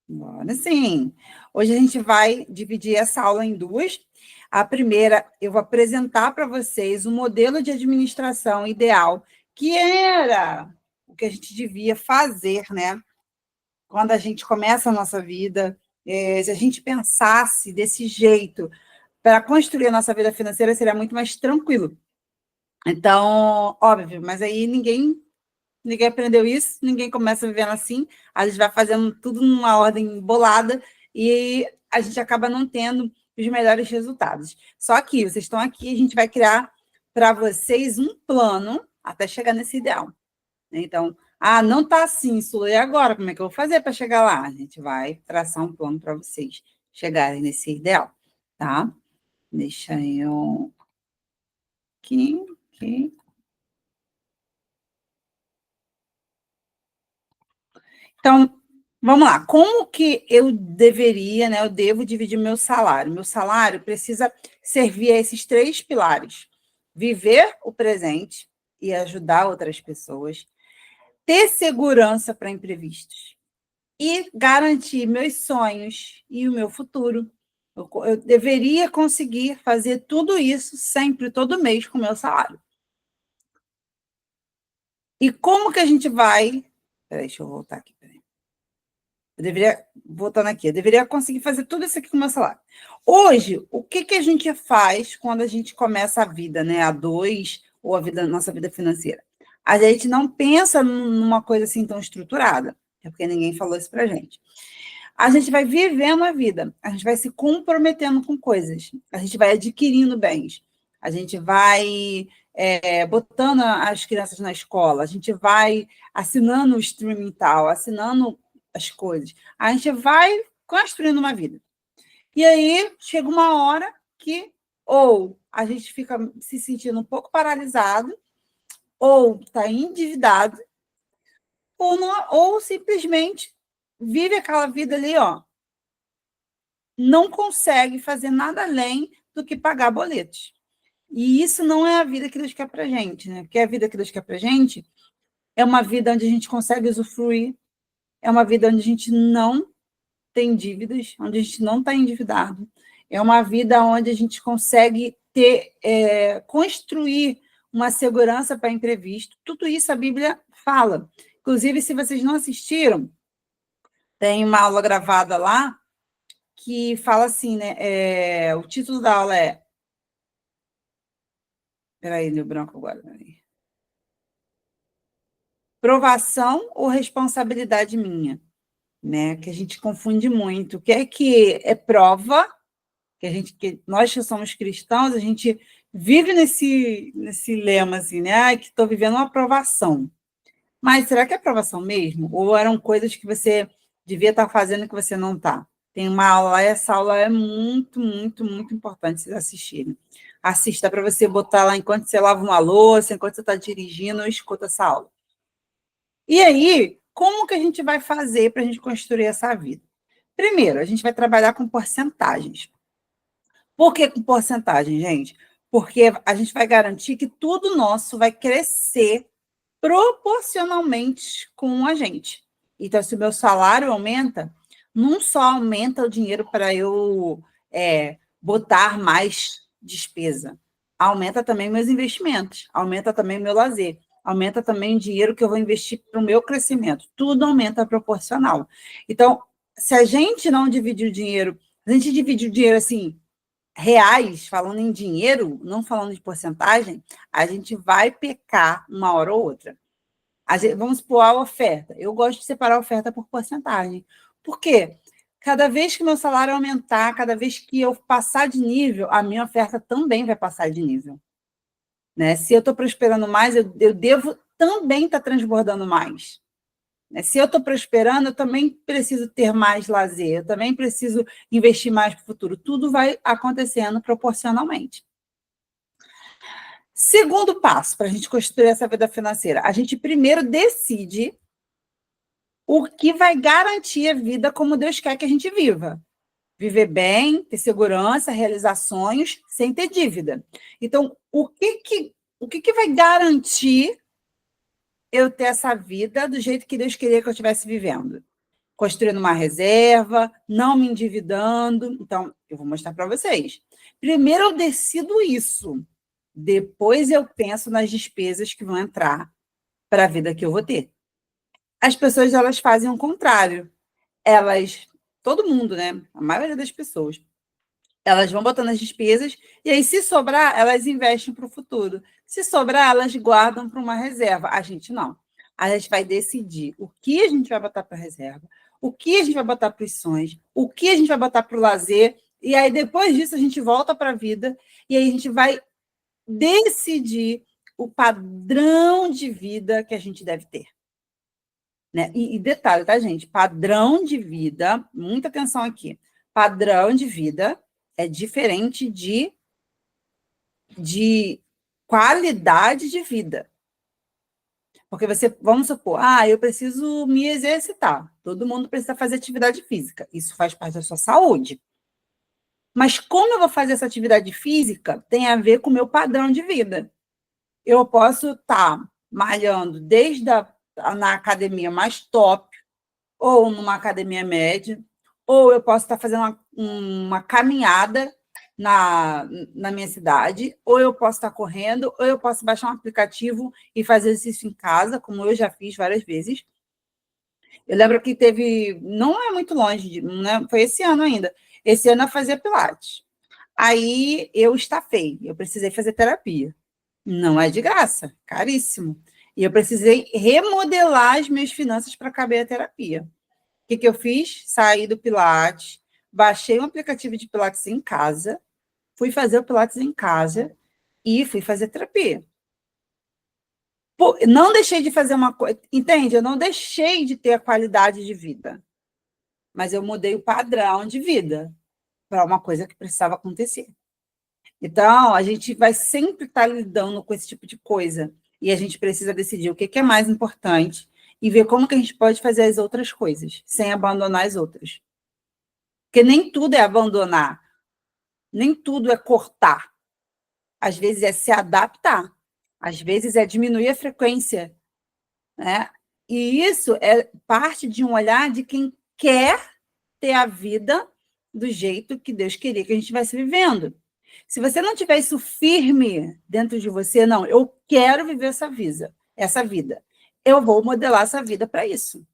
Bora sim. Hoje a gente vai dividir essa aula em duas. A primeira, eu vou apresentar para vocês o modelo de administração ideal, que era o que a gente devia fazer, né? Quando a gente começa a nossa vida, se a gente pensasse desse jeito para construir a nossa vida financeira, seria muito mais tranquilo. Então, óbvio, mas aí ninguém aprendeu isso, ninguém começa vivendo assim, a gente vai fazendo tudo numa ordem bolada e a gente acaba não tendo os melhores resultados. Só que vocês estão aqui, a gente vai criar para vocês um plano até chegar nesse ideal. Então, não está assim, Sula, e agora? Como é que eu vou fazer para chegar lá? A gente vai traçar um plano para vocês chegarem nesse ideal, tá? Deixa eu... Aqui. Então, vamos lá. Como que eu deveria, né? Eu devo dividir meu salário? Meu salário precisa servir a esses três pilares: viver o presente e ajudar outras pessoas, ter segurança para imprevistos e garantir meus sonhos e o meu futuro. Eu deveria conseguir fazer tudo isso sempre, todo mês, com o meu salário. E como que a gente vai... Peraí, deixa eu voltar aqui. Voltando aqui, eu deveria conseguir fazer tudo isso aqui com o meu salário. Hoje, o que a gente faz quando a gente começa a vida, né? A dois, ou nossa vida financeira? A gente não pensa numa coisa assim tão estruturada, é porque ninguém falou isso pra gente. A gente vai vivendo a vida, a gente vai se comprometendo com coisas, a gente vai adquirindo bens, a gente vai botando as crianças na escola, a gente vai assinando o streaming tal, assinando as coisas. A gente vai construindo uma vida. E aí chega uma hora que ou a gente fica se sentindo um pouco paralisado, ou está endividado, ou simplesmente vive aquela vida ali, ó, não consegue fazer nada além do que pagar boletos. E isso não é a vida que Deus quer para a gente, né? Porque a vida que Deus quer para a gente é uma vida onde a gente consegue usufruir, é uma vida onde a gente não tem dívidas, onde a gente não está endividado. É uma vida onde a gente consegue construir uma segurança para imprevisto. Tudo isso a Bíblia fala. Inclusive, se vocês não assistiram, tem uma aula gravada lá que fala assim, né? O título da aula é... Peraí, deu branco agora. Peraí. Provação ou responsabilidade minha? Né? Que a gente confunde muito. O que é prova? Que nós que somos cristãos, a gente vive nesse lema assim, né? Ai, que estou vivendo uma aprovação. Mas será que é aprovação mesmo? Ou eram coisas que você devia estar fazendo que você não está? Tem uma aula, essa aula é muito, muito, muito importante vocês assistirem. Assista para você botar lá enquanto você lava uma louça, enquanto você está dirigindo, escuta essa aula. E aí, como que a gente vai fazer para a gente construir essa vida? Primeiro, a gente vai trabalhar com porcentagens. Por que com porcentagem, gente? Porque a gente vai garantir que tudo nosso vai crescer proporcionalmente com a gente. Então, se o meu salário aumenta, não só aumenta o dinheiro para eu botar mais despesa, aumenta também meus investimentos, aumenta também meu lazer, aumenta também o dinheiro que eu vou investir para o meu crescimento. Tudo aumenta proporcional. Então, se a gente não dividir o dinheiro, a gente divide o dinheiro assim, reais, falando em dinheiro, não falando de porcentagem, a gente vai pecar uma hora ou outra. Vamos supor a oferta. Eu gosto de separar a oferta por porcentagem. Por quê? Cada vez que meu salário aumentar, cada vez que eu passar de nível, a minha oferta também vai passar de nível. Né? Se eu estou prosperando mais, eu devo também estar transbordando mais. Se eu estou prosperando, eu também preciso ter mais lazer, eu também preciso investir mais para o futuro. Tudo vai acontecendo proporcionalmente. Segundo passo para a gente construir essa vida financeira, a gente primeiro decide o que vai garantir a vida como Deus quer que a gente viva. Viver bem, ter segurança, realizar sonhos, sem ter dívida. Então, o que vai garantir eu ter essa vida do jeito que Deus queria que eu estivesse vivendo? construindo uma reserva, não me endividando. Então, eu vou mostrar para vocês. Primeiro eu decido isso, depois eu penso nas despesas que vão entrar para a vida que eu vou ter. As pessoas, elas fazem o contrário. Todo mundo, né? A maioria das pessoas, elas vão botando as despesas e aí, se sobrar, elas investem para o futuro. Se sobrar, elas guardam para uma reserva. A gente não. A gente vai decidir o que a gente vai botar para a reserva, o que a gente vai botar para os sonhos, o que a gente vai botar para o lazer, e aí, depois disso, a gente volta para a vida e aí a gente vai decidir o padrão de vida que a gente deve ter. Né? E detalhe, tá, gente? Padrão de vida, muita atenção aqui. Padrão de vida é diferente de qualidade de vida. Porque vamos supor, eu preciso me exercitar. Todo mundo precisa fazer atividade física. Isso faz parte da sua saúde. Mas como eu vou fazer essa atividade física tem a ver com o meu padrão de vida. Eu posso estar malhando na academia mais top, ou numa academia média, ou eu posso estar fazendo uma caminhada na minha cidade, ou eu posso estar correndo, ou eu posso baixar um aplicativo e fazer exercício em casa, como eu já fiz várias vezes. Eu lembro que não é muito longe, né? Foi esse ano ainda. Esse ano eu fazia Pilates. Aí eu estafei, eu precisei fazer terapia. Não é de graça, caríssimo. E eu precisei remodelar as minhas finanças para caber a terapia. O que eu fiz? Saí do Pilates, baixei um aplicativo de Pilates em casa, fui fazer o Pilates em casa e fui fazer terapia. Não deixei de fazer uma coisa, entende? Eu não deixei de ter a qualidade de vida, mas eu mudei o padrão de vida para uma coisa que precisava acontecer. Então, a gente vai sempre estar lidando com esse tipo de coisa e a gente precisa decidir o que é mais importante e ver como que a gente pode fazer as outras coisas, sem abandonar as outras. Porque nem tudo é abandonar, nem tudo é cortar. Às vezes é se adaptar, às vezes é diminuir a frequência, né? E isso é parte de um olhar de quem quer ter a vida do jeito que Deus queria que a gente estivesse vivendo. Se você não tiver isso firme dentro de você, não, eu quero viver essa vida. Eu vou modelar essa vida para isso.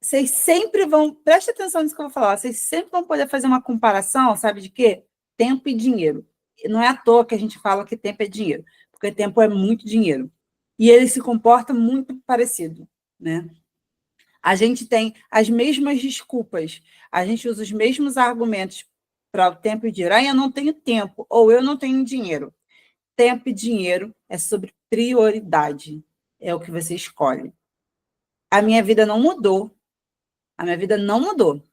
Vocês sempre vão, preste atenção nisso que eu vou falar, vocês sempre vão poder fazer uma comparação, sabe de quê? Tempo e dinheiro. Não é à toa que a gente fala que tempo é dinheiro, porque tempo é muito dinheiro. E ele se comporta muito parecido, né? A gente tem as mesmas desculpas, a gente usa os mesmos argumentos para o tempo e dinheiro. Eu não tenho tempo, ou eu não tenho dinheiro. Tempo e dinheiro é sobre prioridade, é o que você escolhe. A minha vida não mudou. A minha vida não mudou.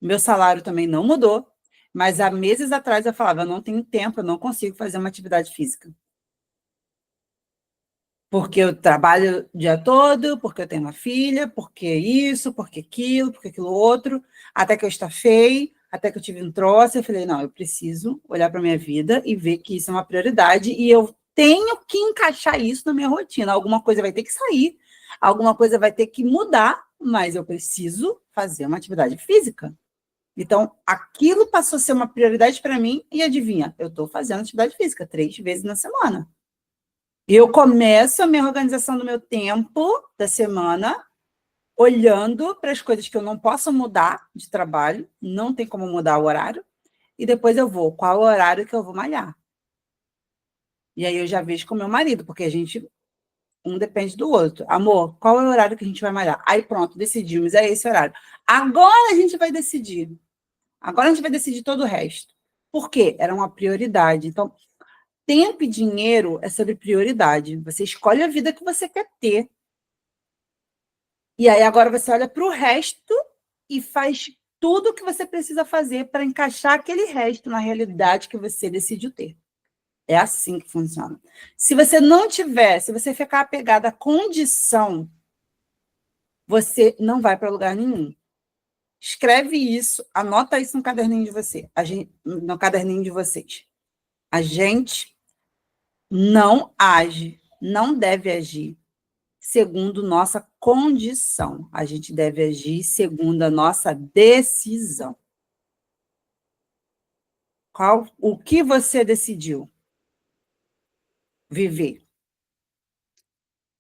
Meu salário também não mudou, mas há meses atrás eu falava, eu não tenho tempo, eu não consigo fazer uma atividade física. Porque eu trabalho o dia todo, porque eu tenho uma filha, porque isso, porque aquilo outro, até que eu estafei, até que eu tive um troço, eu falei, não, eu preciso olhar para a minha vida e ver que isso é uma prioridade e eu tenho que encaixar isso na minha rotina. Alguma coisa vai ter que sair, alguma coisa vai ter que mudar, mas eu preciso fazer uma atividade física. Então, aquilo passou a ser uma prioridade para mim e adivinha, eu estou fazendo atividade física 3 vezes na semana. Eu começo a minha organização do meu tempo da semana olhando para as coisas que eu não posso mudar de trabalho, não tem como mudar o horário, e depois eu vou, qual o horário que eu vou malhar? E aí eu já vejo com o meu marido, porque um depende do outro. Amor, qual é o horário que a gente vai malhar? Aí pronto, decidimos, é esse horário. Agora a gente vai decidir. Agora a gente vai decidir todo o resto. Por quê? Era uma prioridade. Então, tempo e dinheiro é sobre prioridade. Você escolhe a vida que você quer ter. E aí agora você olha para o resto e faz tudo o que você precisa fazer para encaixar aquele resto na realidade que você decidiu ter. É assim que funciona. Se você não tiver, se você ficar apegado à condição, você não vai para lugar nenhum. Escreve isso, anota isso no caderninho de você, no caderninho de vocês. A gente não age, não deve agir segundo nossa condição. A gente deve agir segundo a nossa decisão. O que você decidiu viver?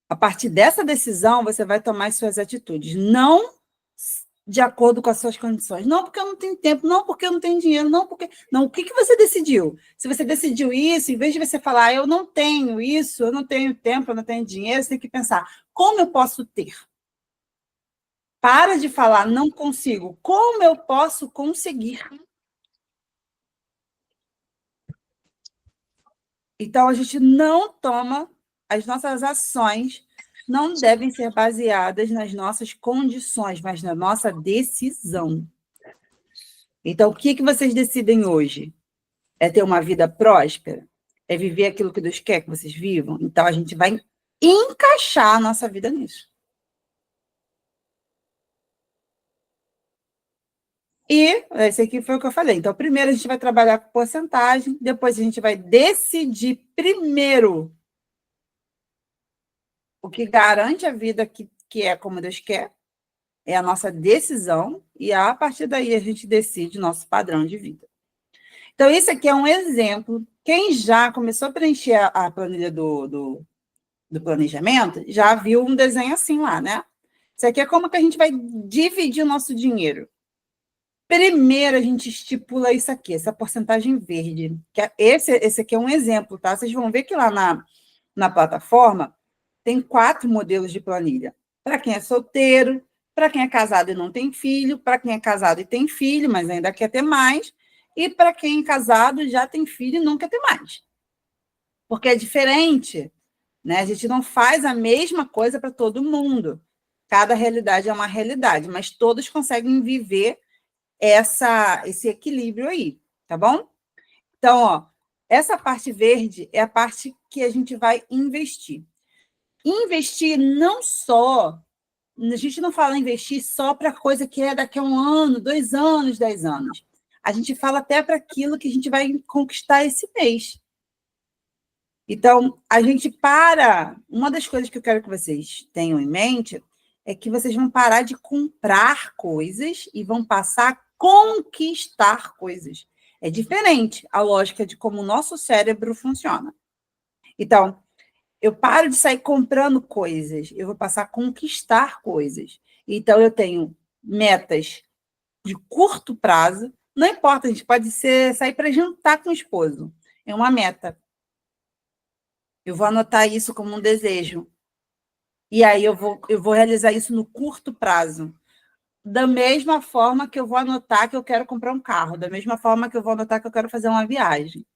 A partir dessa decisão, você vai tomar as suas atitudes, não de acordo com as suas condições. Não porque eu não tenho tempo, não porque eu não tenho dinheiro, não porque... Não, o que você decidiu? Se você decidiu isso, em vez de você falar, eu não tenho isso, eu não tenho tempo, eu não tenho dinheiro, você tem que pensar, como eu posso ter? Para de falar, não consigo. Como eu posso conseguir? Então, a gente não toma, as nossas ações não devem ser baseadas nas nossas condições, mas na nossa decisão. Então, o que vocês decidem hoje? É ter uma vida próspera? É viver aquilo que Deus quer que vocês vivam? Então, a gente vai encaixar a nossa vida nisso. E esse aqui foi o que eu falei. Então, primeiro a gente vai trabalhar com porcentagem, depois a gente vai decidir primeiro o que garante a vida que é como Deus quer, é a nossa decisão, e a partir daí a gente decide o nosso padrão de vida. Então, isso aqui é um exemplo. Quem já começou a preencher a planilha do planejamento, já viu um desenho assim lá, né? Isso aqui é como que a gente vai dividir o nosso dinheiro. Primeiro, a gente estipula isso aqui, essa porcentagem verde. Esse aqui é um exemplo, tá? Vocês vão ver que lá na plataforma tem 4 modelos de planilha. Para quem é solteiro, para quem é casado e não tem filho, para quem é casado e tem filho, mas ainda quer ter mais, e para quem é casado já tem filho e não quer ter mais. Porque é diferente, né? A gente não faz a mesma coisa para todo mundo. Cada realidade é uma realidade, mas todos conseguem viver esse equilíbrio aí, tá bom? Então, ó, essa parte verde é a parte que a gente vai investir. Investir não só... A gente não fala investir só para coisa que é daqui a 1 ano, 2 anos, 10 anos. A gente fala até para aquilo que a gente vai conquistar esse mês. Então, a gente para... Uma das coisas que eu quero que vocês tenham em mente é que vocês vão parar de comprar coisas e vão passar a conquistar coisas. É diferente a lógica de como o nosso cérebro funciona. Então, eu paro de sair comprando coisas, eu vou passar a conquistar coisas. Então, eu tenho metas de curto prazo, não importa, a gente pode sair para jantar com o esposo, é uma meta. Eu vou anotar isso como um desejo. E aí eu vou realizar isso no curto prazo. Da mesma forma que eu vou anotar que eu quero comprar um carro, da mesma forma que eu vou anotar que eu quero fazer uma viagem.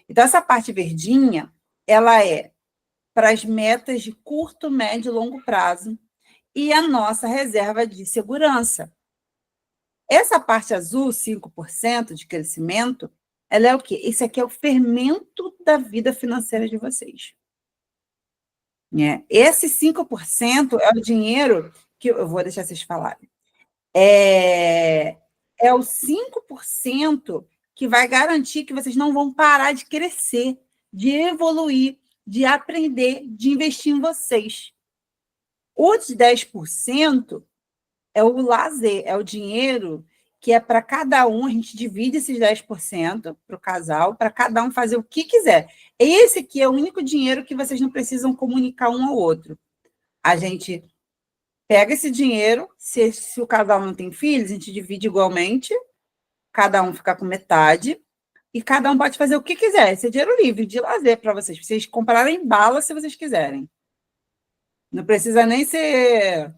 Então, essa parte verdinha, ela é para as metas de curto, médio e longo prazo e a nossa reserva de segurança. Essa parte azul, 5% de crescimento, ela é o quê? Esse aqui é o fermento da vida financeira de vocês. Esse 5% é o dinheiro que eu vou deixar vocês falarem. É o 5% que vai garantir que vocês não vão parar de crescer, de evoluir, de aprender, de investir em vocês. Os 10% é o lazer, é o dinheiro que é para cada um, a gente divide esses 10% para o casal, para cada um fazer o que quiser. Esse aqui é o único dinheiro que vocês não precisam comunicar um ao outro. A gente pega esse dinheiro, se o casal não tem filhos, a gente divide igualmente, cada um fica com metade, e cada um pode fazer o que quiser. Esse é dinheiro livre, de lazer para vocês. Vocês comprarem bala se vocês quiserem. Não precisa nem ser...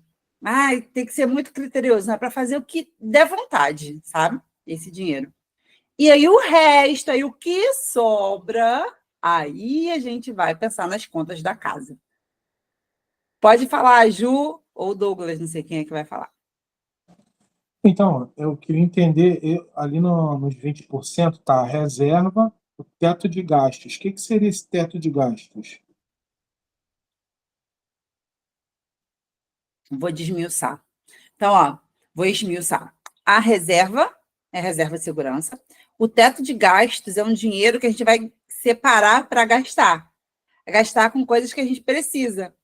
tem que ser muito criterioso, não é para fazer o que der vontade, sabe? Esse dinheiro. E aí o resto, aí o que sobra, aí a gente vai pensar nas contas da casa. Pode falar, Ju ou Douglas, não sei quem é que vai falar. Então, eu queria entender, ali nos 20% está a reserva, o teto de gastos. O que seria esse teto de gastos? Vou desmiuçar. Então, ó, vou esmiuçar. A reserva é a reserva de segurança. O teto de gastos é um dinheiro que a gente vai separar para gastar. Gastar com coisas que a gente precisa.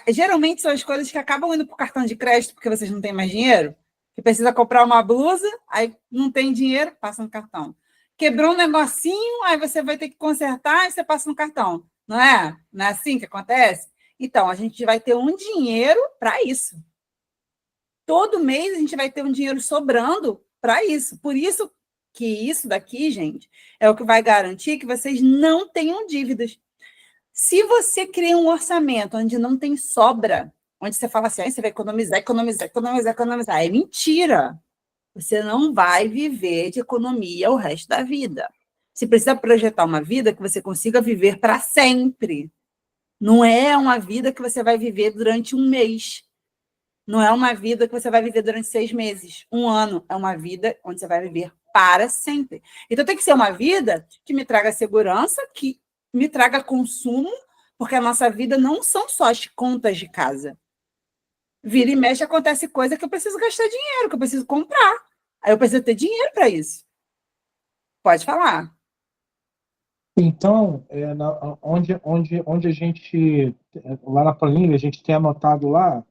Geralmente são as coisas que acabam indo para o cartão de crédito porque vocês não têm mais dinheiro, que precisa comprar uma blusa, aí não tem dinheiro, passa no cartão. Quebrou um negocinho, aí você vai ter que consertar e você passa no cartão. Não é? Não é assim que acontece? Então, a gente vai ter um dinheiro para isso. Todo mês a gente vai ter um dinheiro sobrando para isso. Por isso que isso daqui, gente, é o que vai garantir que vocês não tenham dívidas. Se você cria um orçamento onde não tem sobra, onde você fala assim, ah, você vai economizar, economizar, economizar, economizar, é mentira. Você não vai viver de economia o resto da vida. Você precisa projetar uma vida que você consiga viver para sempre. Não é uma vida que você vai viver durante um mês. Não é uma vida que você vai viver durante 6 meses, um ano. É uma vida onde você vai viver para sempre. Então, tem que ser uma vida que me traga segurança, que me traga consumo, porque a nossa vida não são só as contas de casa. Vira e mexe, acontece coisa que eu preciso gastar dinheiro, que eu preciso comprar. Aí eu preciso ter dinheiro para isso. Pode falar. Então, onde a gente, lá na planilha, a gente tem anotado lá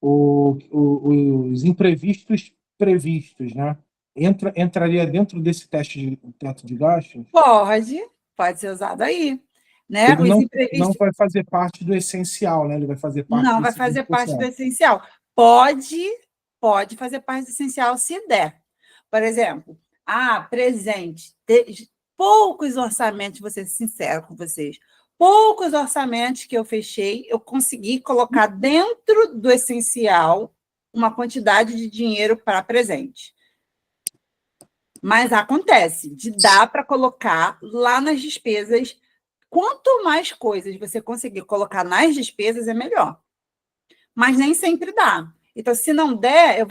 os imprevistos previstos, né? Entraria dentro desse teto de gastos? Pode ser usado aí. Né? Ele Os não imprevistos vai fazer parte do essencial, né? Ele vai fazer parte não vai desse fazer parte do 20%. essencial. Pode fazer parte do essencial se der. Por exemplo, presente. Poucos orçamentos, vou ser sincero com vocês, poucos orçamentos que eu fechei, eu consegui colocar dentro do essencial uma quantidade de dinheiro para presente. Mas acontece, de dar para colocar lá nas despesas. Quanto mais coisas você conseguir colocar nas despesas, é melhor. Mas nem sempre dá. Então, se não der,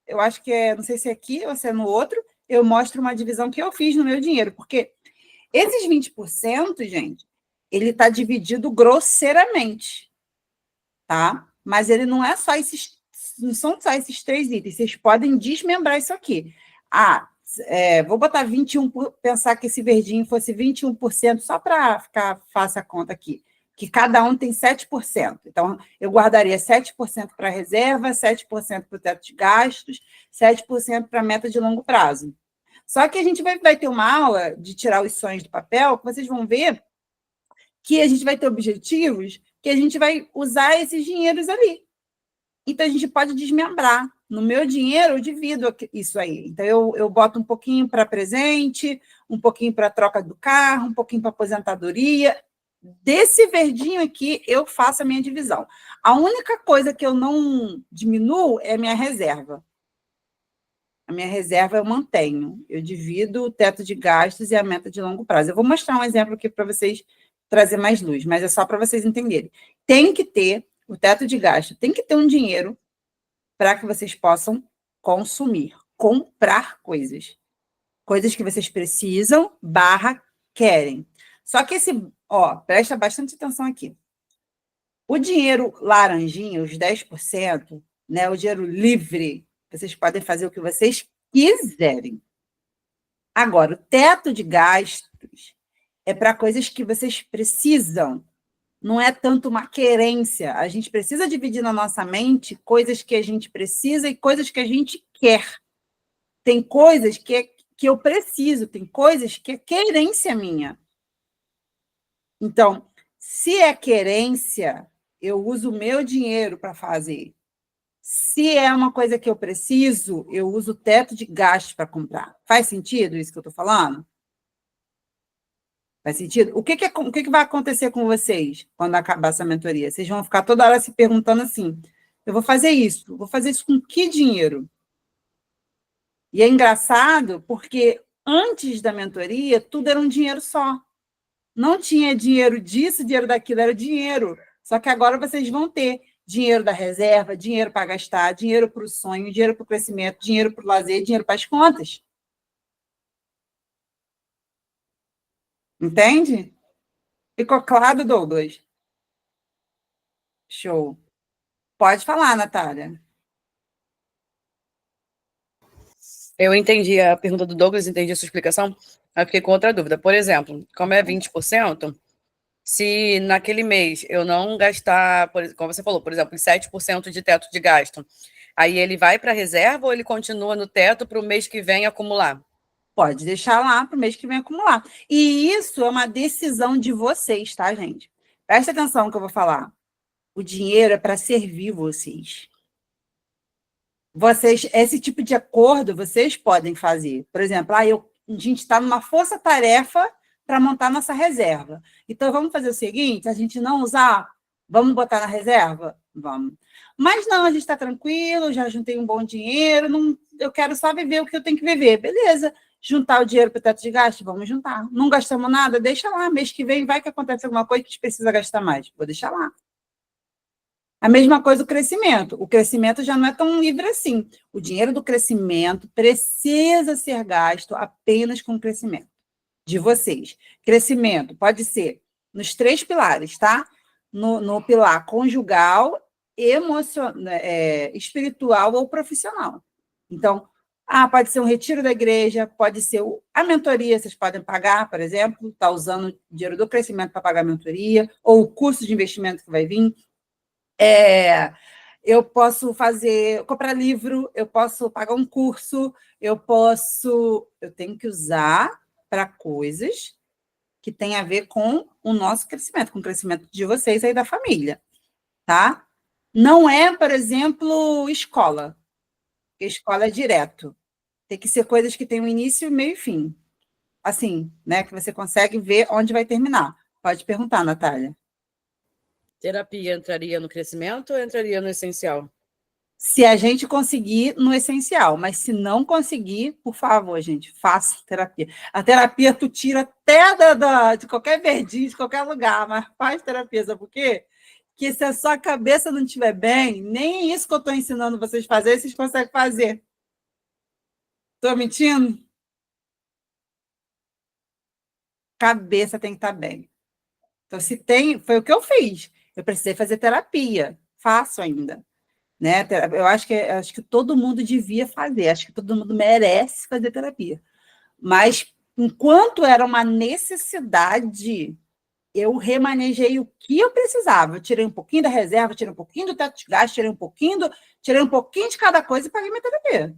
eu acho que não sei se é aqui ou se é no outro, eu mostro uma divisão que eu fiz no meu dinheiro, porque esses 20%, gente, ele está dividido grosseiramente, tá? Mas ele não é só não são só esses 3 itens, vocês podem desmembrar isso aqui. Vou botar 21, pensar que esse verdinho fosse 21%, só para ficar fácil a conta aqui, que cada um tem 7%. Então, eu guardaria 7% para reserva, 7% para o teto de gastos, 7% para a meta de longo prazo. Só que a gente vai ter uma aula de tirar os sonhos do papel, que vocês vão ver que a gente vai ter objetivos que a gente vai usar esses dinheiros ali. Então, a gente pode desmembrar. No meu dinheiro, eu divido isso aí. Então, eu boto um pouquinho para presente, um pouquinho para troca do carro, um pouquinho para aposentadoria. Desse verdinho aqui, eu faço a minha divisão. A única coisa que eu não diminuo é a minha reserva. A minha reserva eu mantenho. Eu divido o teto de gastos e a meta de longo prazo. Eu vou mostrar um exemplo aqui para vocês trazer mais luz, mas é só para vocês entenderem. Tem que ter o teto de gasto, tem que ter um dinheiro para que vocês possam consumir, comprar coisas. Coisas que vocês precisam, querem. Só que presta bastante atenção aqui. O dinheiro laranjinha, os 10%, né, o dinheiro livre, vocês podem fazer o que vocês quiserem. Agora, o teto de gastos é para coisas que vocês precisam. Não é tanto uma querência. A gente precisa dividir na nossa mente coisas que a gente precisa e coisas que a gente quer. Tem coisas que eu preciso, tem coisas que é querência minha. Então, se é querência, eu uso o meu dinheiro para fazer. Se é uma coisa que eu preciso, eu uso o teto de gastos para comprar. Faz sentido isso que eu estou falando? Faz sentido? O que vai acontecer com vocês quando acabar essa mentoria? Vocês vão ficar toda hora se perguntando assim: eu vou fazer isso com que dinheiro? E é engraçado porque antes da mentoria, tudo era um dinheiro só. Não tinha dinheiro disso, dinheiro daquilo, era dinheiro. Só que agora vocês vão ter dinheiro da reserva, dinheiro para gastar, dinheiro para o sonho, dinheiro para o crescimento, dinheiro para o lazer, dinheiro para as contas. Entende? Ficou claro, Douglas? Show. Pode falar, Natália. Eu entendi a pergunta do Douglas, entendi a sua explicação, mas fiquei com outra dúvida. Por exemplo, como é 20%, Se naquele mês eu não gastar, como você falou, por exemplo, 7% de teto de gasto, aí ele vai para a reserva ou ele continua no teto para o mês que vem acumular? Pode deixar lá para o mês que vem acumular. E isso é uma decisão de vocês, tá, gente? Presta atenção no que eu vou falar. O dinheiro é para servir vocês. Esse tipo de acordo vocês podem fazer. Por exemplo, a gente está numa força-tarefa para montar nossa reserva. Então, vamos fazer o seguinte: a gente não usar, vamos botar na reserva? Vamos. Mas não, a gente está tranquilo, já juntei um bom dinheiro, não, eu quero só viver o que eu tenho que viver. Beleza. Juntar o dinheiro para o teto de gasto? Vamos juntar. Não gastamos nada? Deixa lá. Mês que vem vai que acontece alguma coisa que a gente precisa gastar mais. Vou deixar lá. A mesma coisa o crescimento. O crescimento já não é tão livre assim. O dinheiro do crescimento precisa ser gasto apenas com o crescimento de vocês. Crescimento pode ser nos 3 pilares, tá? No pilar conjugal, emocional, espiritual ou profissional. Então, pode ser um retiro da igreja, pode ser a mentoria, vocês podem pagar, por exemplo, está usando o dinheiro do crescimento para pagar a mentoria, ou o curso de investimento que vai vir. Eu posso comprar livro, eu posso pagar um curso, eu tenho que usar para coisas que têm a ver com o nosso crescimento, com o crescimento de vocês aí da família, tá? Não é, por exemplo, escola, porque escola é direto. Tem que ser coisas que têm um início, meio e fim. Assim, né? Que você consegue ver onde vai terminar. Pode perguntar, Natália. Terapia entraria no crescimento ou entraria no essencial? Se a gente conseguir no essencial, mas se não conseguir, por favor, gente, faça terapia. A terapia tu tira até de qualquer verdinho, de qualquer lugar, mas faz terapia, sabe por quê? Porque se a sua cabeça não estiver bem, nem isso que eu estou ensinando vocês a fazer, vocês conseguem fazer. Estou mentindo? Cabeça tem que estar bem. Então, foi o que eu fiz. Eu precisei fazer terapia. Faço ainda. Né? Eu acho que todo mundo devia fazer, acho que todo mundo merece fazer terapia. Mas, enquanto era uma necessidade, eu remanejei o que eu precisava. Eu tirei um pouquinho da reserva, tirei um pouquinho do teto de gasto, tirei um pouquinho de cada coisa e paguei minha terapia.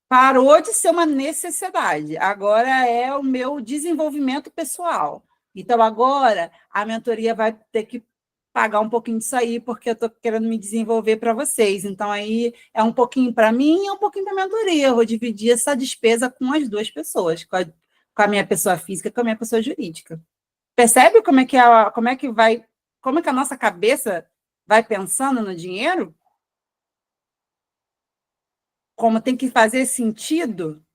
Parou de ser uma necessidade, agora é o meu desenvolvimento pessoal. Então, agora, a mentoria vai ter que pagar um pouquinho disso aí, porque eu estou querendo me desenvolver para vocês. Então, aí é um pouquinho para mim e um pouquinho para a mentoria. Eu vou dividir essa despesa com as 2 pessoas, com a minha pessoa física e com a minha pessoa jurídica. Percebe como é que a nossa cabeça vai pensando no dinheiro? Como tem que fazer sentido?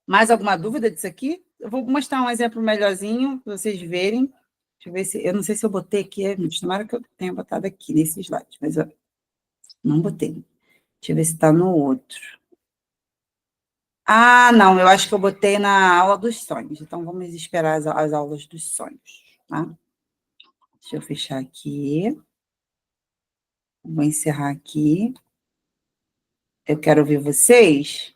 Mais alguma dúvida disso aqui? Eu vou mostrar um exemplo melhorzinho para vocês verem. Deixa eu ver se. Eu não sei se eu botei aqui, tomara que eu tenha botado aqui nesse slide, mas eu não botei. Deixa eu ver se está no outro. Não, eu acho que eu botei na aula dos sonhos. Então, vamos esperar as aulas dos sonhos, tá? Deixa eu fechar aqui. Vou encerrar aqui. Eu quero ver vocês